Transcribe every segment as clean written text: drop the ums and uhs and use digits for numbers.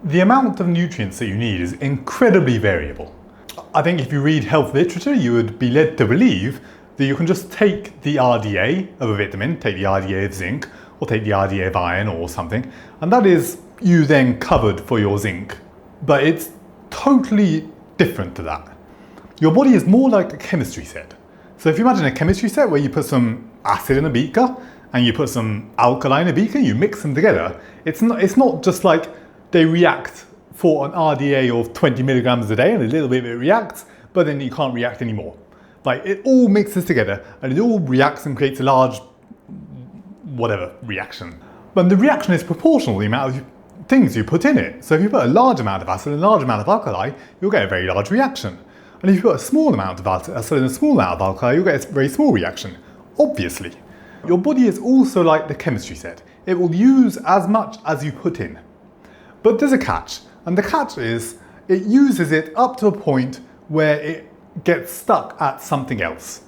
The amount of nutrients that you need is incredibly variable. I think if you read health literature, you would be led to believe that you can just take the RDA of a vitamin, take the RDA of zinc, or take the RDA of iron or something, and that is you then covered for your zinc. But it's totally different to that. Your body is more like a chemistry set. So if you imagine a chemistry set where you put some acid in a beaker and you put some alkali in a beaker, you mix them together, it's not just like they react for an RDA of 20 milligrams a day and a little bit of it reacts, but then you can't react anymore. Like, it all mixes together and it all reacts and creates a large whatever reaction. But the reaction is proportional to the amount of things you put in it. So if you put a large amount of acid and a large amount of alkali, you'll get a very large reaction. And if you put a small amount of acid and a small amount of alkali, you'll get a very small reaction, obviously. Your body is also like the chemistry set. It will use as much as you put in. But there's a catch, and the catch is it uses it up to a point where it gets stuck at something else.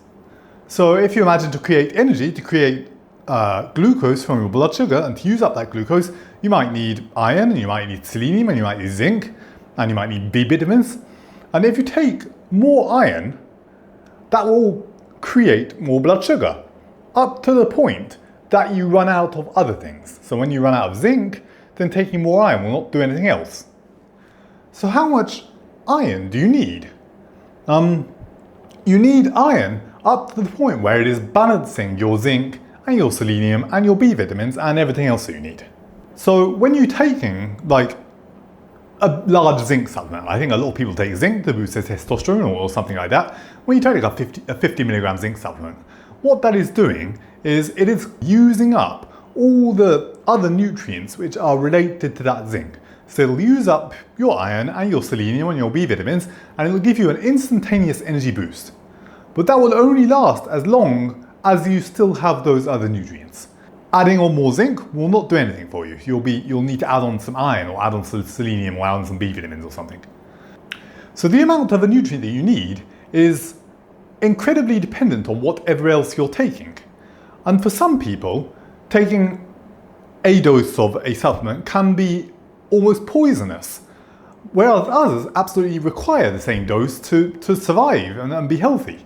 So if you imagine to create energy, to create glucose from your blood sugar, and to use up that glucose, you might need iron, and you might need selenium, and you might need zinc, and you might need B vitamins. And if you take more iron, that will create more blood sugar, up to the point that you run out of other things. So when you run out of zinc, then taking more iron will not do anything else. So how much iron do you need? You need iron up to the point where it is balancing your zinc and your selenium and your B vitamins and everything else that you need. So when you're taking like a large zinc supplement, I think a lot of people take zinc to boost their testosterone or something like that. When you take a 50 milligram zinc supplement, what that is doing is it is using up all the other nutrients which are related to that zinc. So it'll use up your iron and your selenium and your B vitamins, and it'll give you an instantaneous energy boost. But that will only last as long as you still have those other nutrients. Adding on more zinc will not do anything for you. You'll need to add on some iron or add on some selenium or add on some B vitamins or something. So the amount of a nutrient that you need is incredibly dependent on whatever else you're taking. And for some people, taking a dose of a supplement can be almost poisonous, whereas others absolutely require the same dose to survive and be healthy.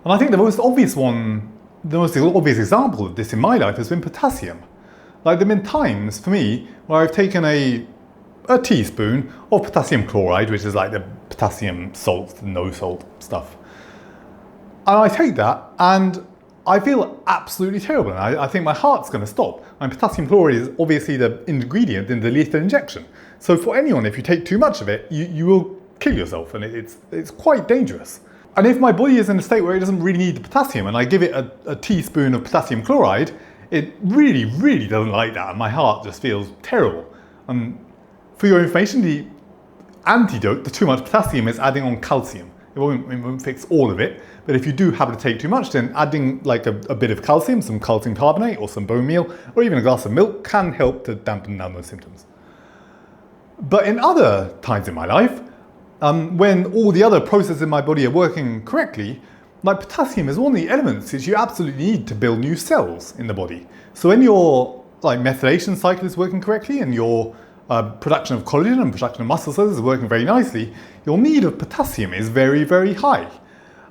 And I think the most obvious example of this in my life has been potassium. Like, there have been times for me where I've taken a teaspoon of potassium chloride, which is like the potassium salt, no salt stuff. And I take that and I feel absolutely terrible, and I think my heart's going to stop. And potassium chloride is obviously the ingredient in the lethal injection. So for anyone, if you take too much of it, you will kill yourself, and it's quite dangerous. And if my body is in a state where it doesn't really need the potassium, and I give it a teaspoon of potassium chloride, it really, really doesn't like that, and my heart just feels terrible. And for your information, the antidote to too much potassium is adding on calcium. It won't fix all of it, but if you do happen to take too much, then adding like a bit of calcium, some calcium carbonate or some bone meal, or even a glass of milk can help to dampen down those symptoms. But in other times in my life, when all the other processes in my body are working correctly, like potassium is one of the elements that you absolutely need to build new cells in the body. So when your methylation cycle is working correctly and your production of collagen and production of muscle cells is working very nicely, your need of potassium is very, very high.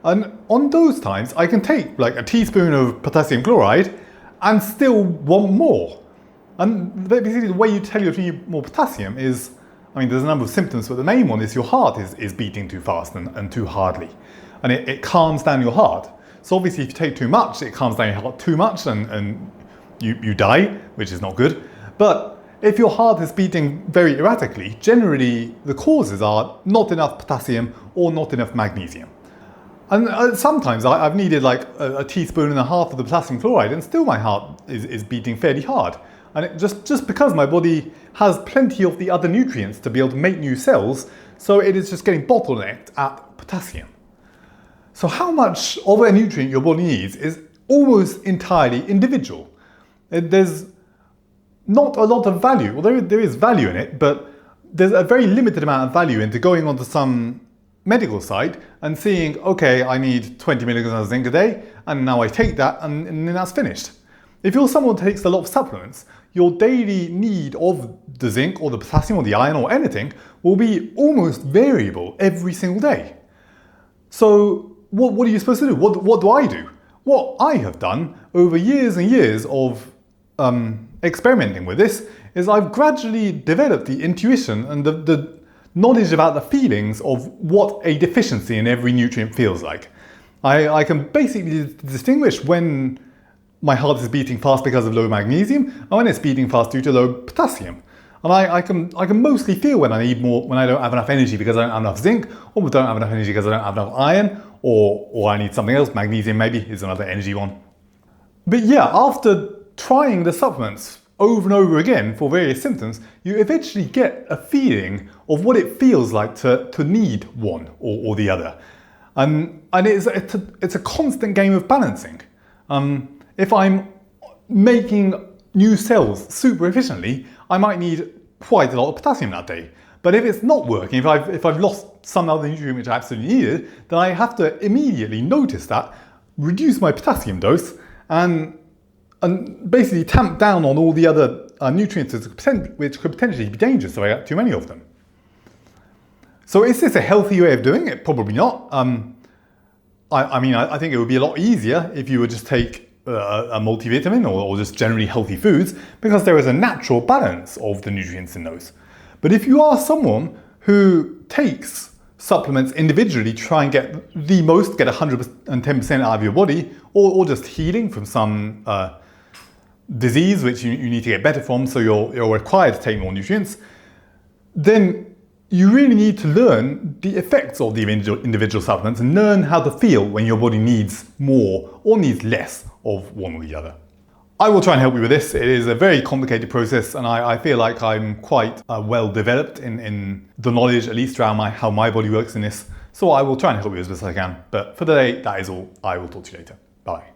And on those times, I can take like a teaspoon of potassium chloride and still want more. And basically the way you tell you need more potassium is, there's a number of symptoms, but the main one is your heart is beating too fast and too hardly. And it calms down your heart. So obviously if you take too much, it calms down your heart too much and you die, which is not good. But if your heart is beating very erratically, generally the causes are not enough potassium or not enough magnesium. And sometimes I've needed like a teaspoon and a half of the potassium chloride and still my heart is beating fairly hard. And just because my body has plenty of the other nutrients to be able to make new cells, so it is just getting bottlenecked at potassium. So how much of a nutrient your body needs is almost entirely individual. There's not a lot of value, well there is value in it, but there's a very limited amount of value into going onto some medical site and seeing, okay, I need 20 milligrams of zinc a day, and now I take that and then that's finished. If you're someone who takes a lot of supplements, your daily need of the zinc or the potassium or the iron or anything will be almost variable every single day. So what are you supposed to do? What do I do? What I have done over years and years of experimenting with this is I've gradually developed the intuition and the knowledge about the feelings of what a deficiency in every nutrient feels like. I can basically distinguish when my heart is beating fast because of low magnesium and when it's beating fast due to low potassium. And I can mostly feel when I need more, when I don't have enough energy because I don't have enough zinc, or don't have enough energy because I don't have enough iron, or I need something else. Magnesium maybe is another energy one. But yeah, after trying the supplements over and over again for various symptoms, you eventually get a feeling of what it feels like to need one or the other. And it's a constant game of balancing. If I'm making new cells super efficiently, I might need quite a lot of potassium that day. But if it's not working, if I've lost some other nutrient which I absolutely needed, then I have to immediately notice that, reduce my potassium dose, and basically tamp down on all the other nutrients which could potentially be dangerous if I got too many of them. So is this a healthy way of doing it? Probably not. I think it would be a lot easier if you would just take a multivitamin or just generally healthy foods, because there is a natural balance of the nutrients in those. But if you are someone who takes supplements individually to try and get the most, get 110% out of your body, or just healing from some disease which you need to get better from, so you're required to take more nutrients, then you really need to learn the effects of the individual supplements and learn how to feel when your body needs more or needs less of one or the other. I will try and help you with this. It is a very complicated process, and I feel like I'm quite well developed in the knowledge, at least around how my body works in this. So I will try and help you as best as I can. But for today, that is all. I will talk to you later. Bye.